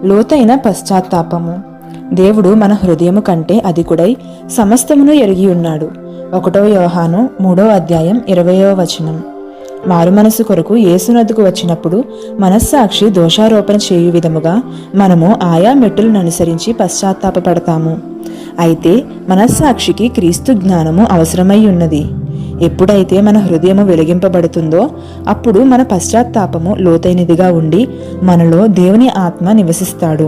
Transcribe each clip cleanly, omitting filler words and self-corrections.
లోతైన పశ్చాత్తాపము. దేవుడు మన హృదయము కంటే అధికుడై సమస్తమును ఎరిగి ఉన్నాడు. 1 యోహాను 3:20. మారుమనసు కొరకు యేసునద్దుకు వచ్చినప్పుడు మనస్సాక్షి దోషారోపణ చేయు విధముగా మనము ఆయా మెట్టులను అనుసరించి పశ్చాత్తాపపడతాము. అయితే మనస్సాక్షికి క్రీస్తు జ్ఞానము అవసరమై ఉన్నది. ఎప్పుడైతే మన హృదయము వెలిగింపబడుతుందో అప్పుడు మన పశ్చాత్తాపము లోతైనదిగా ఉండి మనలో దేవుని ఆత్మ నివసిస్తాడు.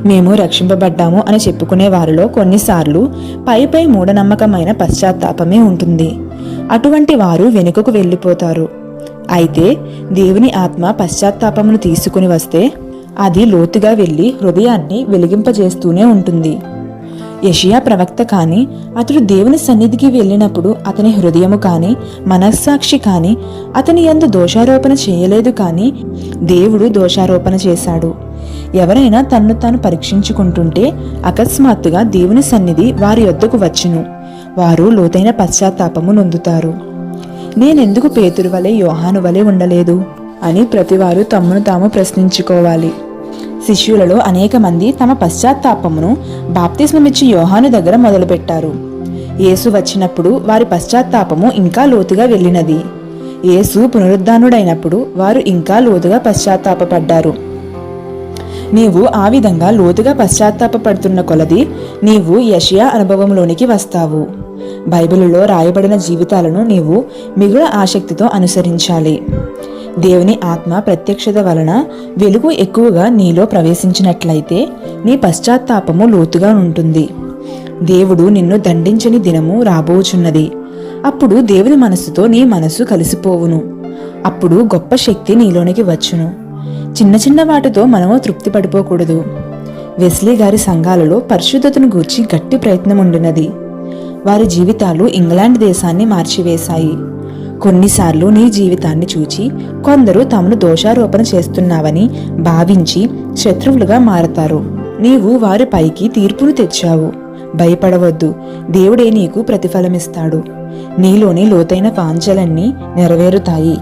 మేము రక్షింపబడ్డాము అని చెప్పుకునే వారిలో కొన్నిసార్లు పైపై మూఢనమ్మకమైన పశ్చాత్తాపమే ఉంటుంది. అటువంటి వారు వెనుకకు వెళ్ళిపోతారు. అయితే దేవుని ఆత్మ పశ్చాత్తాపమును తీసుకుని వస్తే అది లోతుగా వెళ్ళి హృదయాన్ని వెలిగింపజేస్తూనే ఉంటుంది. యెషయా ప్రవక్త కాని అతడు దేవుని సన్నిధికి వెళ్ళినప్పుడు అతని హృదయము కాని మనస్సాక్షి కాని అతని యందు దోషారోపణ చేయలేదు, కానీ దేవుడు దోషారోపణ చేశాడు. ఎవరైనా తన్ను తాను పరీక్షించుకుంటుంటే అకస్మాత్తుగా దేవుని సన్నిధి వారి యొద్దకు వచ్చును. వారు లోతైన పశ్చాత్తాపము నొందుతారు. నేనెందుకు పేతురు వలె యోహాను వలె ఉండలేదు అని ప్రతివారు తమను తాము ప్రశ్నించుకోవాలి. శిష్యులలో అనేక మంది తమ పశ్చాత్తాపమును బాప్తిస్మమిచ్చి యోహాను దగ్గర మొదలుపెట్టారు. యేసు వచ్చినప్పుడు వారి పశ్చాత్తాపము ఇంకా లోతుగా వెళ్ళినది. యేసు పునరుద్ధానుడైనప్పుడు వారు ఇంకా లోతుగా పశ్చాత్తాపపడ్డారు. నీవు ఆ విధంగా లోతుగా పశ్చాత్తాపపడుతున్న కొలది నీవు యెషయా అనుభవంలోనికి వస్తావు. బైబిలులో రాయబడిన జీవితాలను నీవు మిగుల ఆసక్తితో అనుసరించాలి. దేవుని ఆత్మ ప్రత్యక్షత వలన వెలుగు ఎక్కువగా నీలో ప్రవేశించినట్లయితే నీ పశ్చాత్తాపము లోతుగా ఉంటుంది. దేవుడు నిన్ను దండించని దినము రాబోచున్నది. అప్పుడు దేవుని మనస్సుతో నీ మనస్సు కలిసిపోవును. అప్పుడు గొప్ప శక్తి నీలోనికి వచ్చును. చిన్న చిన్న వాటితో మనము తృప్తి పడిపోకూడదు. వెస్లీ గారి సంఘాలలో పరిశుద్ధతను గూర్చి గట్టి ప్రయత్నం ఉండినది. వారి జీవితాలు ఇంగ్లాండ్ దేశాన్ని మార్చివేశాయి. కొన్నిసార్లు నీ జీవితాన్ని చూచి కొందరు తమను దోషారోపణ చేస్తున్నావని భావించి శత్రువులుగా మారతారు. నీవు వారి పైకి తీర్పును తెచ్చావు. భయపడవద్దు, దేవుడే నీకు ప్రతిఫలమిస్తాడు. నీలోని లోతైన వాంఛలన్నీ నెరవేరుతాయి.